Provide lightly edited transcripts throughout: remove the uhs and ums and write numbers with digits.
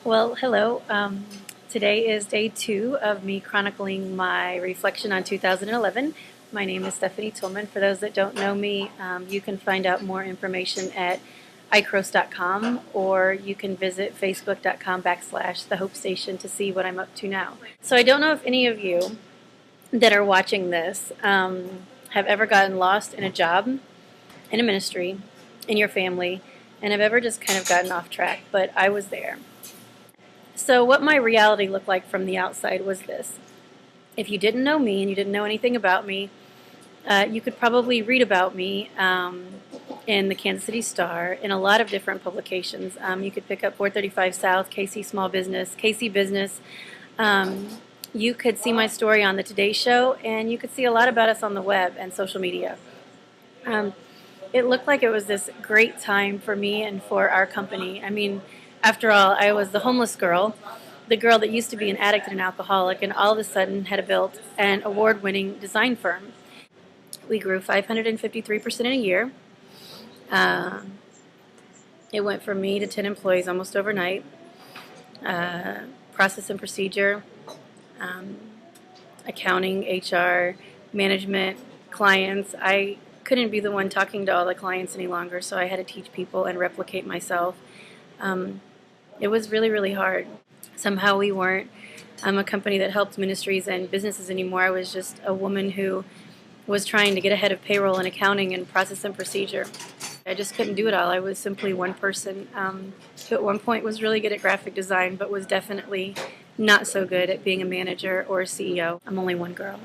Well, hello. Today is day 2 of me chronicling my reflection on 2011. My name is Stephanie Tillman. For those that don't know me, you can find out more information at icros.com, or you can visit facebook.com/The Hope Station to see what I'm up to now. So I don't know if any of you that are watching this have ever gotten lost in a job, in a ministry, in your family, and have ever just kind of gotten off track, but I was there. So, what my reality looked like from the outside was this. If you didn't know me and you didn't know anything about me, you could probably read about me in the Kansas City Star, in a lot of different publications. You could pick up 435 South, KC Small Business, KC Business. You could see my story on the Today Show, and you could see a lot about us on the web and social media. It looked like it was this great time for me and for our company. I mean, after all, I was the homeless girl, the girl that used to be an addict and an alcoholic, and all of a sudden had built an award-winning design firm. We grew 553% in a year. Uh, it went from me to 10 employees almost overnight. Process and procedure, um, accounting, HR, management, clients. I couldn't be the one talking to all the clients any longer, so I had to teach people and replicate myself. It was really, really hard. Somehow we weren't a company that helped ministries and businesses anymore. I was just a woman who was trying to get ahead of payroll and accounting and process and procedure. I just couldn't do it all. I was simply one person who at one point was really good at graphic design, but was definitely not so good at being a manager or a CEO. I'm only one girl.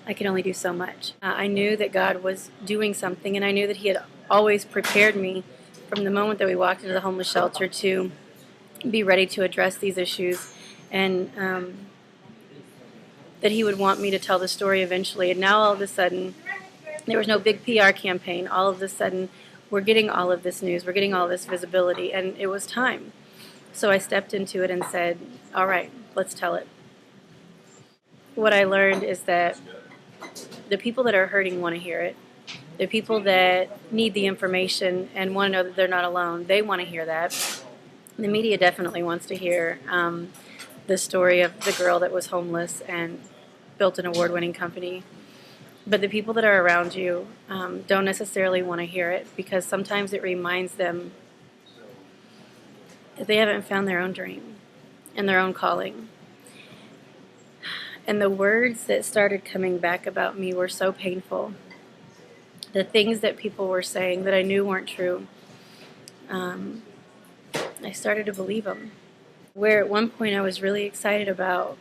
I could only do so much. I knew that God was doing something, and I knew that He had always prepared me from the moment that we walked into the homeless shelter to be ready to address these issues, and that He would want me to tell the story eventually. And now all of a sudden, there was no big PR campaign. All of a sudden, we're getting all of this news, we're getting all this visibility, and it was time. So I stepped into it and said, all right, let's tell it. What I learned is that the people that are hurting want to hear it. The people that need the information and want to know that they're not alone, they want to hear that. The media definitely wants to hear the story of the girl that was homeless and built an award-winning company. But the people that are around you don't necessarily want to hear it, because sometimes it reminds them that they haven't found their own dream and their own calling. And the words that started coming back about me were so painful. The things that people were saying that I knew weren't true, I started to believe them. Where at one point I was really excited about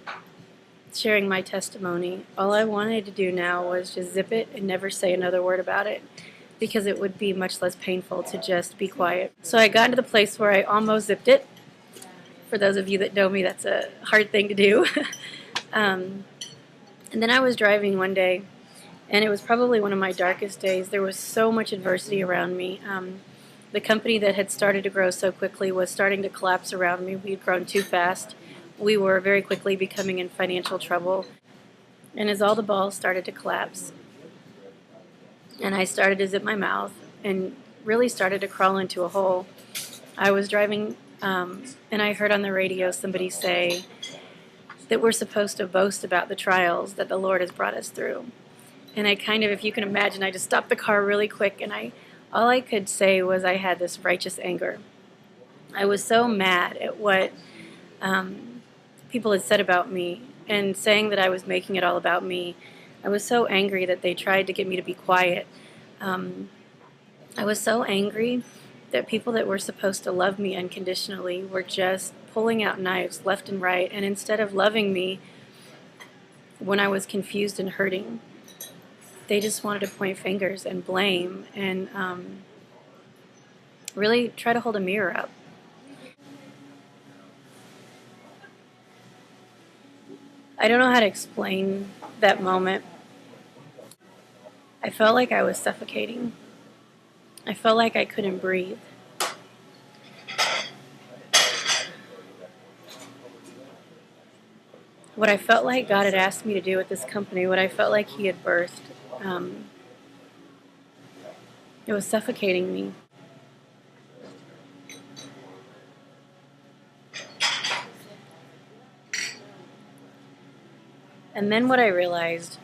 sharing my testimony, all I wanted to do now was just zip it and never say another word about it, because it would be much less painful to just be quiet. So I got to the place where I almost zipped it. For those of you that know me, that's a hard thing to do. And then I was driving one day, and it was probably one of my darkest days. There was so much adversity around me. The company that had started to grow so quickly was starting to collapse around me. We had grown too fast. We were very quickly becoming in financial trouble. And as all the balls started to collapse, and I started to zip my mouth and really started to crawl into a hole, I was driving, and I heard on the radio somebody say that we're supposed to boast about the trials that the Lord has brought us through. And I kind of, if you can imagine, I just stopped the car really quick, and all I could say was I had this righteous anger. I was so mad at what people had said about me, and saying that I was making it all about me. I was so angry that they tried to get me to be quiet. I was so angry that people that were supposed to love me unconditionally were just pulling out knives left and right, and instead of loving me when I was confused and hurting, they just wanted to point fingers and blame and really try to hold a mirror up. I don't know how to explain that moment. I felt like I was suffocating. I felt like I couldn't breathe. What I felt like God had asked me to do with this company, what I felt like He had birthed, it was suffocating me. And then what I realized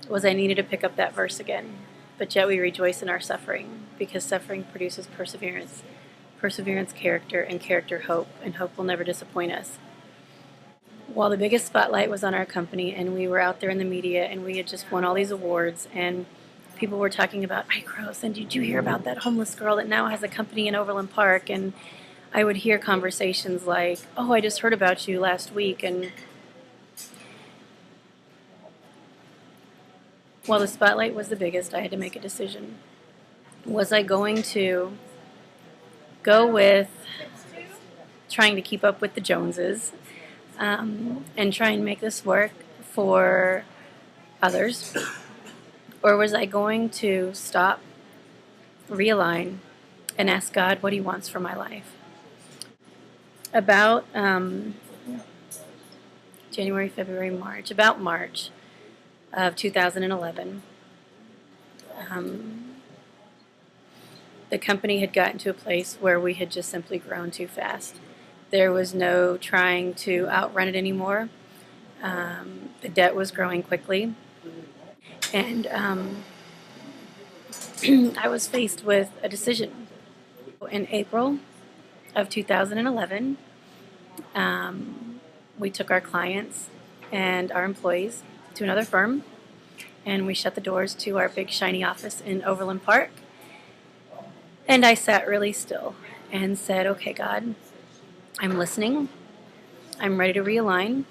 was I needed to pick up that verse again. But yet we rejoice in our suffering, because suffering produces perseverance. Perseverance, character, and character, hope. And hope will never disappoint us. While the biggest spotlight was on our company, and we were out there in the media, and we had just won all these awards, and people were talking about ICROS, and did you hear about that homeless girl that now has a company in Overland Park? And I would hear conversations like, oh, I just heard about you last week. And while the spotlight was the biggest, I had to make a decision. Was I going to go with trying to keep up with the Joneses, and try and make this work for others? Or was I going to stop, realign, and ask God what He wants for my life? About January, February, March, about March of 2011, the company had gotten to a place where we had just simply grown too fast. There was no trying to outrun it anymore. The debt was growing quickly. And I was faced with a decision. In April of 2011, we took our clients and our employees to another firm, and we shut the doors to our big shiny office in Overland Park. And I sat really still and said, okay, God, I'm listening. I'm ready to realign.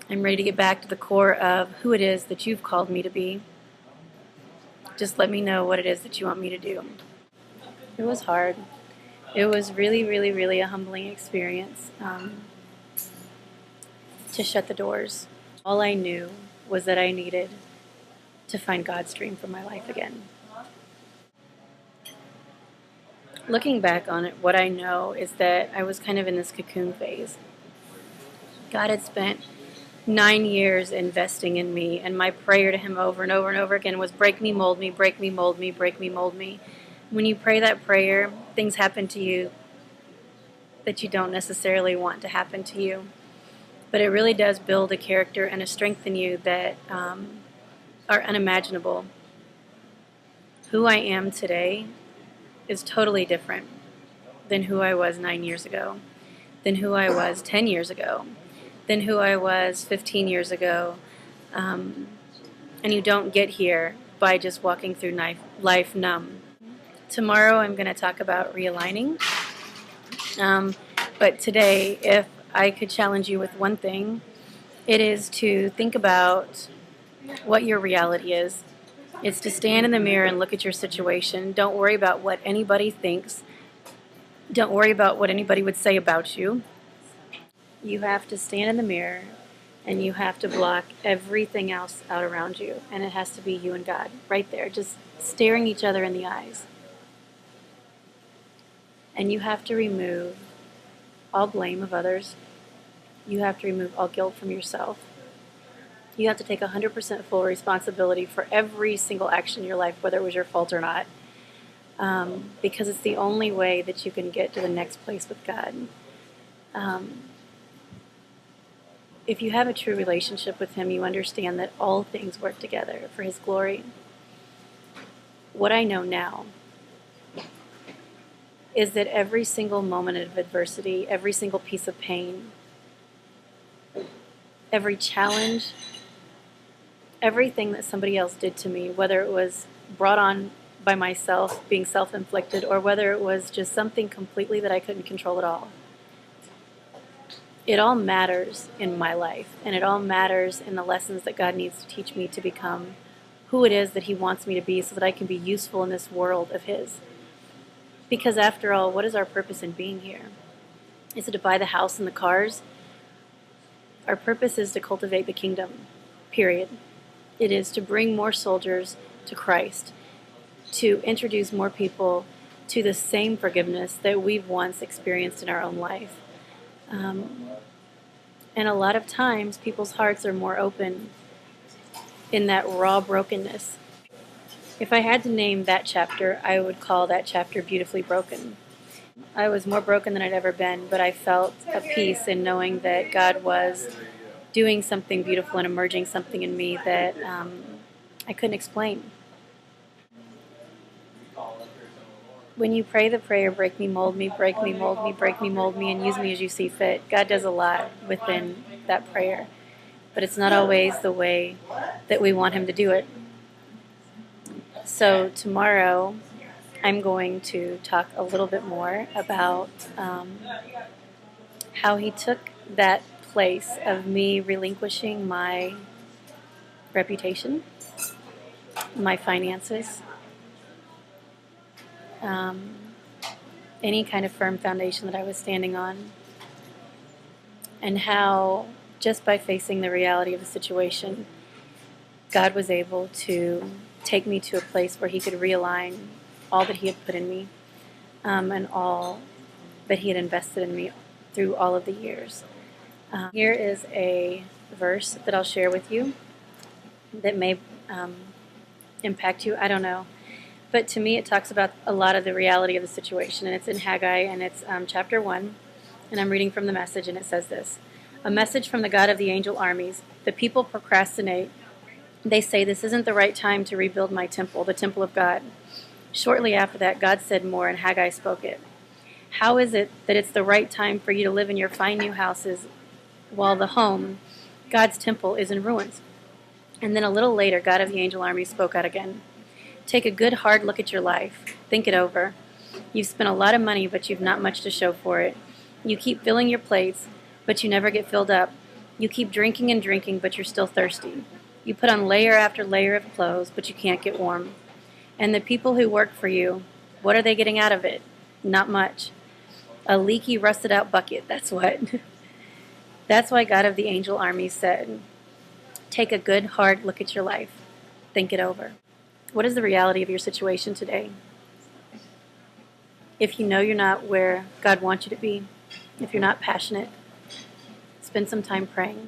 I'm ready to get back to the core of who it is that you've called me to be. Just let me know what it is that you want me to do. It was hard. It was really, really, really a humbling experience, to shut the doors. All I knew was that I needed to find God's dream for my life again. Looking back on it, what I know is that I was kind of in this cocoon phase. God had spent 9 years investing in me, and my prayer to Him over and over and over again was, break me, mold me, break me, mold me, break me, mold me. When you pray that prayer, things happen to you that you don't necessarily want to happen to you. But it really does build a character and a strength in you that are unimaginable. Who I am today is totally different than who I was 9 years ago, than who I was 10 years ago, than who I was 15 years ago. And you don't get here by just walking through life numb. Tomorrow I'm going to talk about realigning. But today, if I could challenge you with one thing, it is to think about what your reality is. It's to stand in the mirror and look at your situation. Don't worry about what anybody thinks. Don't worry about what anybody would say about you. You have to stand in the mirror and you have to block everything else out around you. And it has to be you and God right there, just staring each other in the eyes. And you have to remove all blame of others. You have to remove all guilt from yourself. You have to take 100% full responsibility for every single action in your life, whether it was your fault or not, because it's the only way that you can get to the next place with God. If you have a true relationship with Him, you understand that all things work together for His glory. What I know now is that every single moment of adversity, every single piece of pain, every challenge, everything that somebody else did to me, whether it was brought on by myself, being self-inflicted, or whether it was just something completely that I couldn't control at all, it all matters in my life, and it all matters in the lessons that God needs to teach me to become who it is that He wants me to be so that I can be useful in this world of His. Because after all, what is our purpose in being here? Is it to buy the house and the cars? Our purpose is to cultivate the kingdom, period. It is to bring more soldiers to Christ, to introduce more people to the same forgiveness that we've once experienced in our own life. And a lot of times, people's hearts are more open in that raw brokenness. If I had to name that chapter, I would call that chapter Beautifully Broken. I was more broken than I'd ever been, but I felt a peace in knowing that God was doing something beautiful and emerging something in me that I couldn't explain. When you pray the prayer, break me, mold me, break me, mold me, break me, mold me, and use me as you see fit, God does a lot within that prayer. But it's not always the way that we want Him to do it. So tomorrow, I'm going to talk a little bit more about how He took that place of me relinquishing my reputation, my finances, any kind of firm foundation that I was standing on, and how just by facing the reality of the situation, God was able to take me to a place where He could realign all that He had put in me, and all that He had invested in me through all of the years. Here is a verse that I'll share with you that may impact you. I don't know. But to me, it talks about a lot of the reality of the situation, and it's in Haggai, and it's chapter 1, and I'm reading from the Message, and it says this: "A message from the God of the angel armies. The people procrastinate. They say, this isn't the right time to rebuild my temple, the temple of God." Shortly after that, God said more, and Haggai spoke it. "How is it that it's the right time for you to live in your fine new houses while the home, God's temple, is in ruins?" And then a little later, God of the angel armies spoke out again. "Take a good hard look at your life. Think it over. You've spent a lot of money, but you've not much to show for it. You keep filling your plates, but you never get filled up. You keep drinking and drinking, but you're still thirsty. You put on layer after layer of clothes, but you can't get warm. And the people who work for you, what are they getting out of it? Not much. A leaky, rusted out bucket, that's what." That's why God of the angel armies said, take a good, hard look at your life. Think it over. What is the reality of your situation today? If you know you're not where God wants you to be, if you're not passionate, spend some time praying.